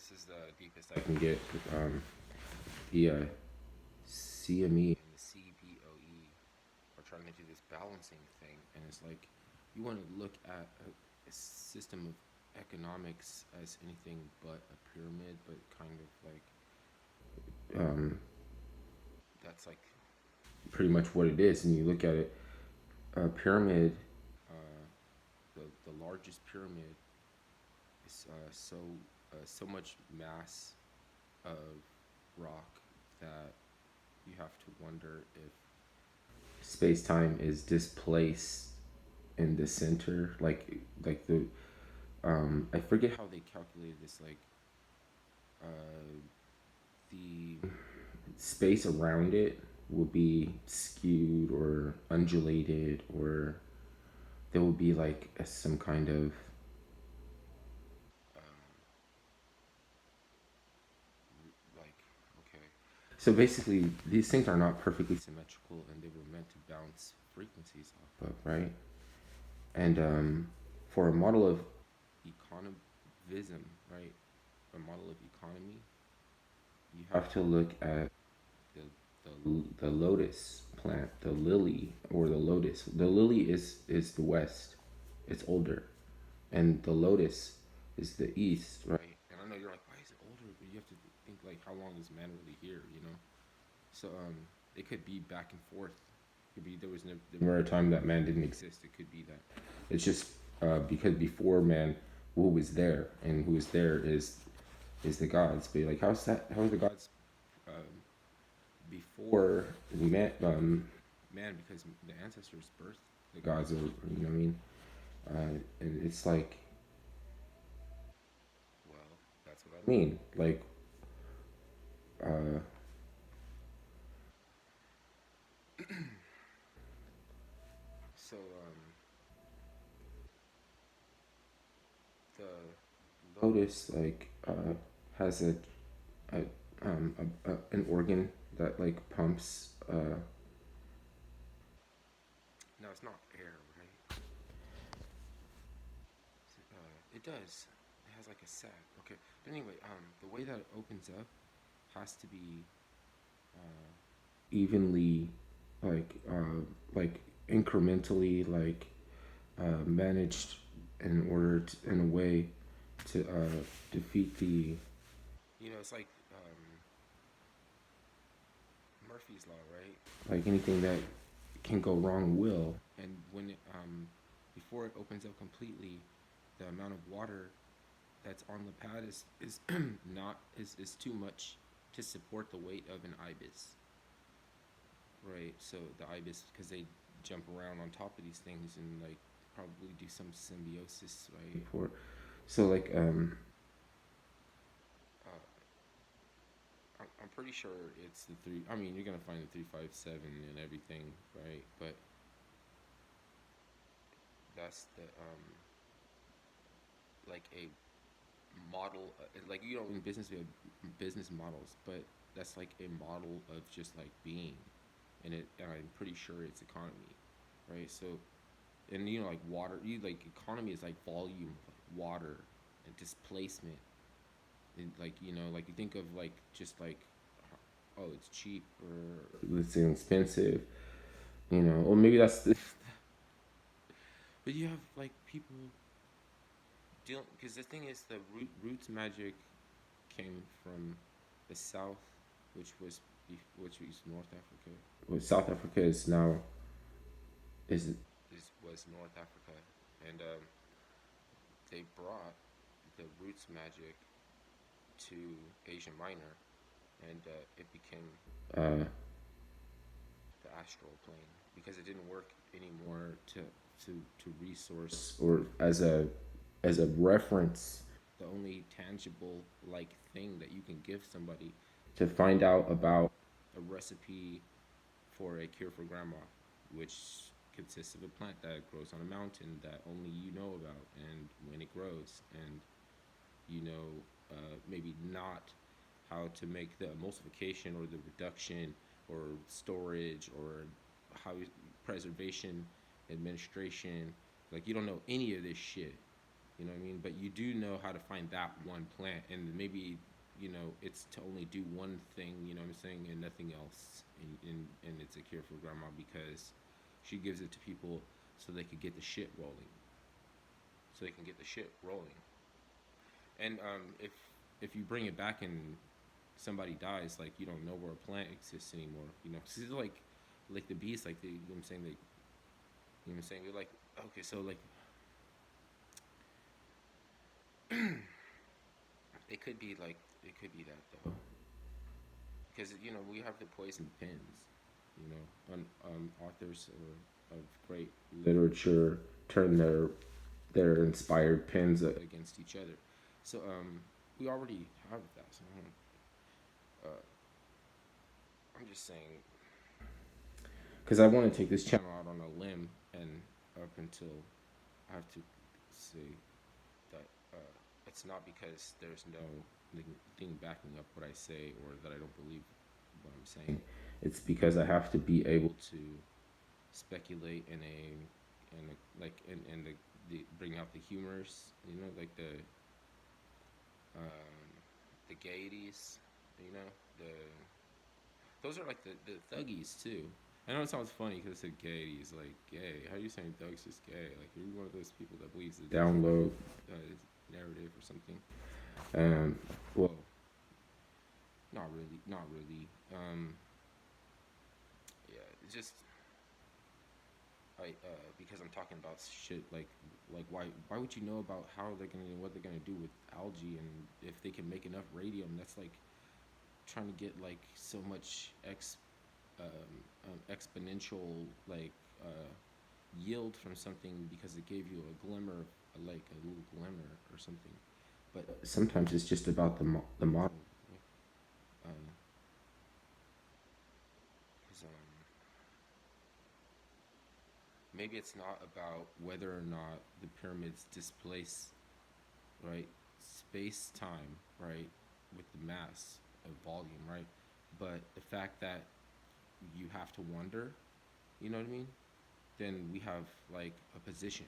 this is the deepest I can get. The CME and the CBOE are trying to do this balancing thing, and it's like you want to look at a system of economics as anything but a pyramid, but kind of like that's like pretty much what it is. And you look at it, a pyramid, uh, the largest pyramid is so much mass of rock that you have to wonder if space time is displaced in the center, like the I forget how they calculated this, like uh, the space around it will be skewed or undulated, or there will be like some kind of like okay. So basically, these things are not perfectly symmetrical, and they were meant to bounce frequencies off of, right? And for a model of economism, right, a model of economy, you have to look at the the lotus plant, the lily or the lotus. The lily is the west, it's older, and the lotus is the east, right? And I know you're like, why is it older? But you have to think like, how long is man really here? You know, so it could be back and forth. It could be there were a time that man didn't exist. It could be that it's just because before man, who was there, and who was there is the gods. But like, how's that? How are the gods before man? Man, because the ancestors birthed the gods, or you know what I mean? And it's like, well, that's what I mean. Like, uh, so the lotus like has a, an organ that like pumps. No, it's not air, right? It does. It has like a sac. Okay, but anyway, the way that it opens up has to be evenly, like like incrementally, like managed in order to, in a way to defeat the. You know, it's like Murphy's law, right? Like anything that can go wrong will, and when it before it opens up completely, the amount of water that's on the pad is not is too much to support the weight of an ibis, right? So the ibis, because they jump around on top of these things and like probably do some symbiosis, right? For so like uh, I'm pretty sure it's the three. I mean, you're gonna find the 357 and everything, right? But that's the like a model. Like you know, in business we have business models, but that's like a model of just like being, and I'm pretty sure it's economy, right? So, and you know, like water, you like economy is like volume, like water, and displacement, and like you know, like you think of like just like oh, it's cheap or it's inexpensive, you know, or maybe that's the. But you have like people deal because the thing is the roots magic came from the south, which was North Africa. Well, South Africa is now is was North Africa, and they brought the roots magic to Asia Minor, and it became the astral plane because it didn't work anymore to resource or as a reference, the only tangible like thing that you can give somebody to find out about a recipe for a cure for grandma, which consists of a plant that grows on a mountain that only you know about, and when it grows, and you know maybe not how to make the emulsification or the reduction or storage or how preservation, administration. Like you don't know any of this shit. You know what I mean? But you do know how to find that one plant, and maybe it's to only do one thing. You know what I'm saying, and nothing else. And it's a cure for grandma because she gives it to people so they could get the shit rolling. So they can get the shit rolling. And if you bring it back and somebody dies, like you don't know where a plant exists anymore. Cause it's like the bees, like you know what I'm saying, what I'm saying, they're like, okay, so like it could be that though, because we have the poison pens, authors of great literature turn their inspired pens against each other. So we already have that. So I'm just saying, because I want to take this channel out on a limb, and up until I have to say that it's not because there's no thing backing up what I say or that I don't believe what I'm saying. It's because I have to be able to speculate in the bring out the humors, like the gaieties, you know, the those are like the thuggies too. I know it sounds funny because it's a gay. He's like gay. How are you saying Doug's just gay? Like you're one of those people that believes the download narrative or something. Well, not really, not really. Yeah, it's just because I'm talking about shit like why would you know about how they're gonna what they're gonna do with algae, and if they can make enough radium, that's like trying to get like so much exponential like yield from something because it gave you a glimmer, like a little glimmer or something. But sometimes it's just about the model. Um, 'Cause, maybe it's not about whether or not the pyramids displace, right, space time, right, with the mass of volume, right, but the fact that you have to wonder, you know what I mean? Then we have like a position,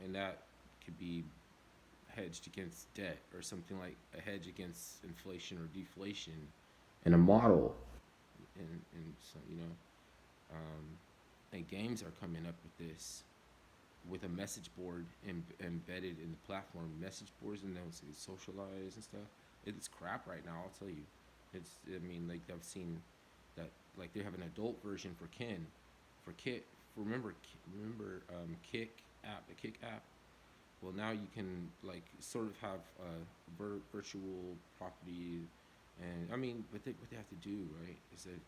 and that could be hedged against debt or something, like a hedge against inflation or deflation, and a model, and so and games are coming up with this, with a message board embedded in the platform, message boards, and those socialize and stuff. It's crap right now, I'll tell you. I mean, like I've seen that, like they have an adult version for Ken, for Kit. Remember Kick app, the Kick app. Well, now you can like sort of have virtual property, and I mean, what they have to do, right? Is that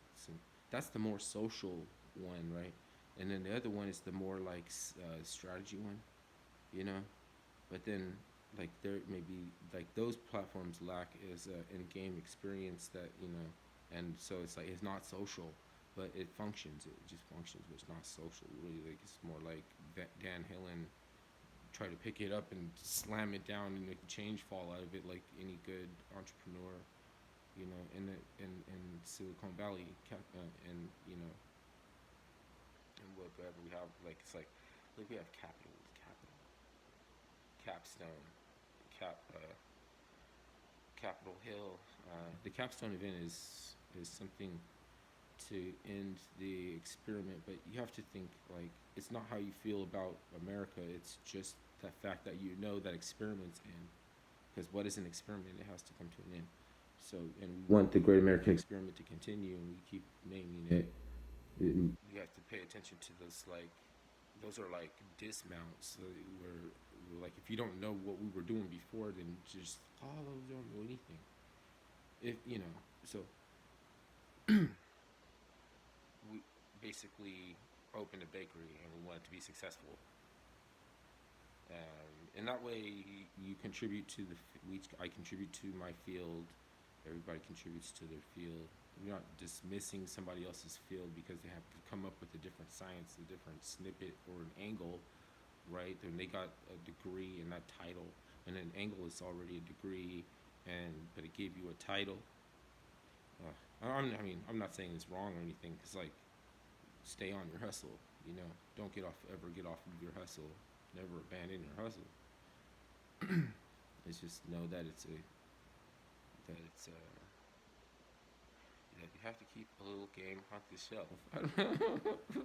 that's the more social one, right? And then the other one is the more like strategy one, you know. But then like there maybe like those platforms lack is in-game experience that and so it's like it's not social, but it functions. It just functions, but it's not social. Really, like it's more like Dan Hillen try to pick it up and slam it down and make the change fall out of it, like any good entrepreneur, in Silicon Valley, and and whatever we have, like it's like we have Capstone, Cap, Capitol Hill. The Capstone event is something to end the experiment, but you have to think like it's not how you feel about America. It's just the fact that that experiment's in. Because what is an experiment? It has to come to an end. So, and we want the Great American Experiment to continue, and we keep naming it. You have to pay attention to those, like those are like dismounts. Where like if you don't know what we were doing before, then just follow. Don't know anything. If so we basically opened a bakery and we wanted to be successful. In that way, you contribute to I contribute to my field. Everybody contributes to their field. You're not dismissing somebody else's field because they have to come up with a different science, a different snippet or an angle, right? And they got a degree in that title, and an angle is already a degree, but it gave you a title. I'm not saying it's wrong or anything, because like, stay on your hustle. Don't get off of your hustle. Never abandon your hustle. It's just know that that it's that you have to keep a little game on the shelf. I don't know.